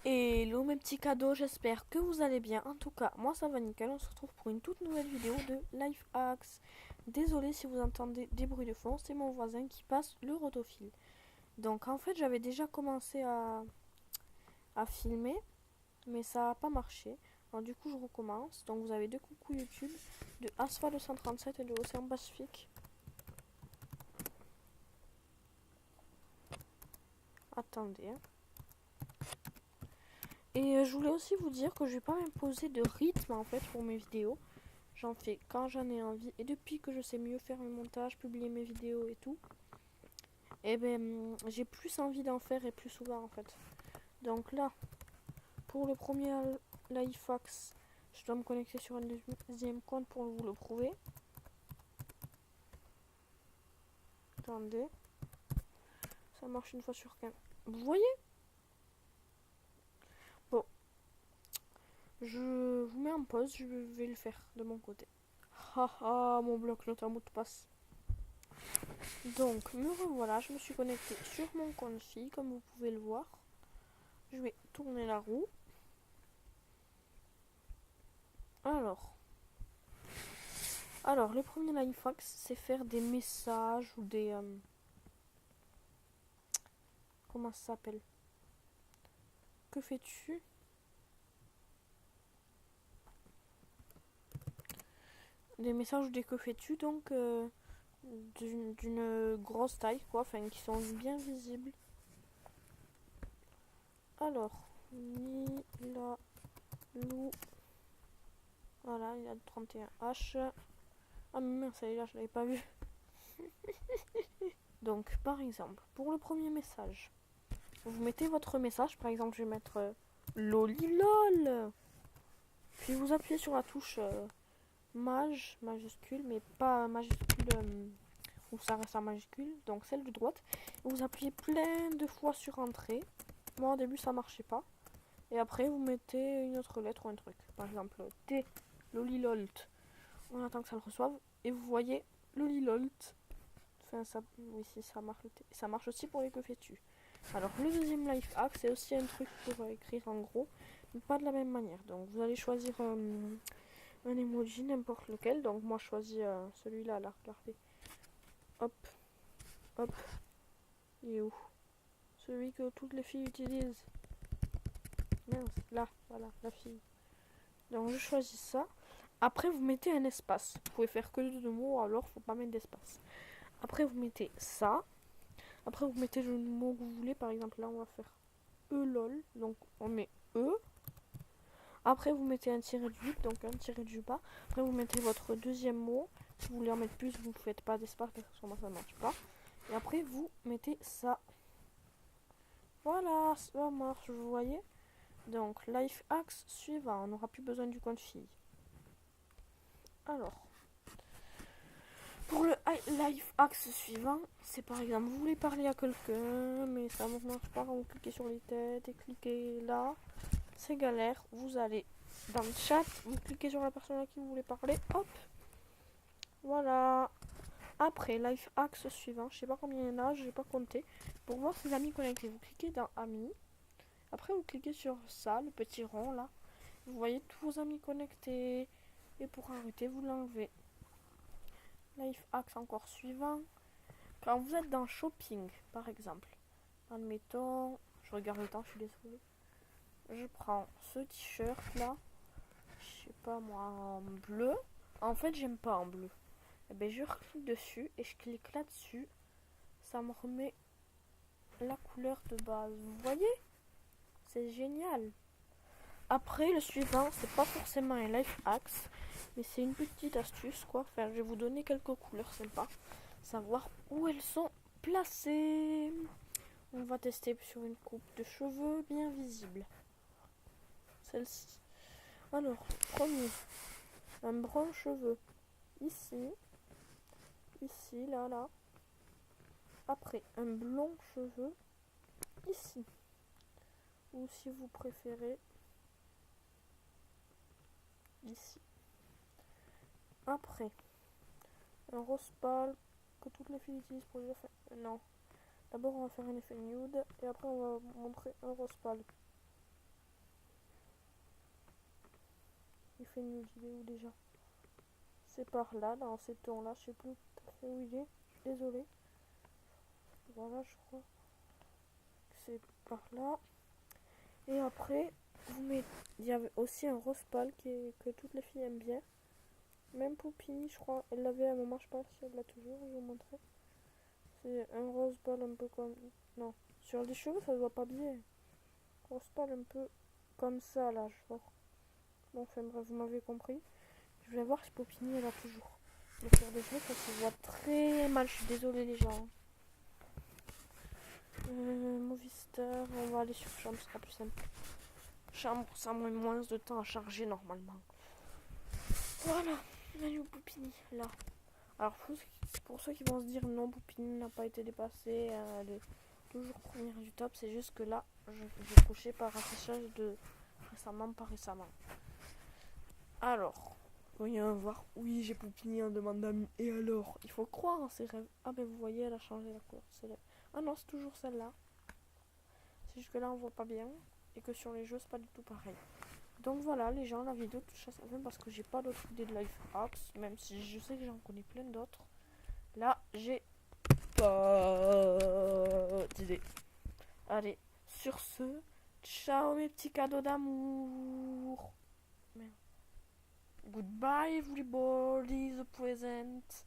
Hello mes petits cadeaux, j'espère que vous allez bien. En tout cas, moi ça va nickel. On se retrouve pour une toute nouvelle vidéo de Life Hacks. Désolé si vous entendez des bruits de fond, c'est mon voisin qui passe le rotophile. Donc en fait, j'avais déjà commencé à filmer, mais ça n'a pas marché. Alors du coup, je recommence. Donc vous avez deux coucou YouTube de Asfa 237 et de Océan Pacifique. Attendez, hein. Et je voulais aussi vous dire que je vais pas m'imposer de rythme en fait pour mes vidéos. J'en fais quand j'en ai envie. Et depuis que je sais mieux faire mes montages, publier mes vidéos et tout, et ben j'ai plus envie d'en faire et plus souvent en fait. Donc là, pour le premier Lifehacks, je dois me connecter sur un deuxième compte pour vous le prouver. Attendez. Ça marche une fois sur 15. Vous voyez? Bon, je vous mets en pause, je vais le faire de mon côté. Haha, mon bloc-notes à mot de passe. Donc, me revoilà, je me suis connectée sur mon compte fille, comme vous pouvez le voir. Je vais tourner la roue. Alors, le premier lifehack, c'est faire des messages ou des... comment ça s'appelle? Que fais-tu? Des messages ou des que fais-tu, donc d'une grosse taille, quoi, enfin, qui sont bien visibles. Alors, Mila Lou. Voilà, il a 31H. Ah, mais merde, celle-là, je l'avais pas vu. Donc, par exemple, pour le premier message, vous mettez votre message. Par exemple, je vais mettre lolilol. Puis vous appuyez sur la touche majuscule, mais pas majuscule où ça reste en majuscule, donc celle de droite. Vous appuyez plein de fois sur entrée. Moi, au début, ça marchait pas. Et après, vous mettez une autre lettre ou un truc. Par exemple, T, lolilolt. On attend que ça le reçoive. Et vous voyez lolilolt. Enfin, ça, oui, si ça marche, ça marche aussi pour les que fais-tu. Alors, le deuxième life hack, c'est aussi un truc pour écrire en gros, mais pas de la même manière. Donc, vous allez choisir un emoji, n'importe lequel. Donc, moi, je choisis celui-là, là, regardez. Hop, hop. Il est où? Celui que toutes les filles utilisent. Mince, là, voilà, la fille. Donc, je choisis ça. Après, vous mettez un espace. Vous pouvez faire que deux mots, alors faut pas mettre d'espace. Après, vous mettez ça. Après, vous mettez le mot que vous voulez. Par exemple, là, on va faire lol. Donc, on met E. Après, vous mettez un tiré du 8, donc un tiré du bas. Après, vous mettez votre deuxième mot. Si vous voulez en mettre plus, vous ne faites pas d'espace parce que ça ne marche pas. Et après, vous mettez ça. Voilà, ça marche, vous voyez. Donc, life hacks suivant. On n'aura plus besoin du compte fille. Alors, pour le life hacks suivant, c'est par exemple, vous voulez parler à quelqu'un, mais ça ne marche pas. Vous cliquez sur les têtes et cliquez là. C'est galère. Vous allez dans le chat, vous cliquez sur la personne à qui vous voulez parler. Hop. Voilà. Après, life hacks suivant, je sais pas combien il y en a, je n'ai pas compté. Pour voir ses amis connectés, vous cliquez dans amis. Après, vous cliquez sur ça, le petit rond là. Vous voyez tous vos amis connectés. Et pour arrêter, vous l'enlevez. Life hacks encore suivant. Quand vous êtes dans shopping, par exemple, admettons, je regarde le temps, je suis désolée. Je prends ce t-shirt là, je sais pas moi, en bleu. En fait, j'aime pas en bleu. Et ben, je clique dessus et je clique là-dessus. Ça me remet la couleur de base. Vous voyez? C'est génial. Après, le suivant, c'est pas forcément un life hacks, mais c'est une petite astuce quoi. Enfin, je vais vous donner quelques couleurs sympas. Savoir où elles sont placées. On va tester sur une coupe de cheveux bien visible. Celle-ci. Alors, premier, un brun cheveux. Ici, ici, là, là. Après, un blond cheveux. Ici. Ou si vous préférez, ici. Après, un rose pâle que toutes les filles utilisent pour les effets. Non. D'abord, on va faire un effet nude et après, on va montrer un rose pâle. Il fait une idée où déjà. C'est par là, dans ces tons-là. Je sais plus tout à fait où il est. Désolée. Voilà, je crois que c'est par là. Et après, vous mettez... il y avait aussi un rose pâle que toutes les filles aiment bien. Même Poupini, je crois, elle l'avait à un moment, je sais pas si elle l'a toujours, je vais vous montrer. C'est un rose pâle un peu comme... Non, sur les cheveux, ça se voit pas bien. Rose pâle un peu comme ça, là, je vois. Bon, enfin bref, vous m'avez compris. Je vais voir si Poupini, elle a toujours. Mais sur les cheveux, ça se voit très mal, je suis désolée les gens. Movistar, on va aller sur chambre, ce sera plus simple. Chambre, ça met moins de temps à charger normalement. Voilà, Manu Poupini, là. Alors, pour ceux qui vont se dire non, Poupini n'a pas été dépassée, elle est toujours première du top, c'est juste que là, j'ai couché par affichage de récemment, pas récemment. Alors, voyons voir. Oui, j'ai Poupini en demande d'amis. Et alors, il faut croire en ses rêves. Ah, ben vous voyez, elle a changé la couleur de ses rêves. Ah non, c'est toujours celle-là. C'est juste que là, on voit pas bien. Et que sur les jeux, c'est pas du tout pareil. Donc voilà, les gens, la vidéo touche à sa fin parce que j'ai pas d'autres idées de life hacks, même si je sais que j'en connais plein d'autres. Là, j'ai pas d'idées. Allez, sur ce, ciao mes petits cadeaux d'amour. Goodbye everybody, the present.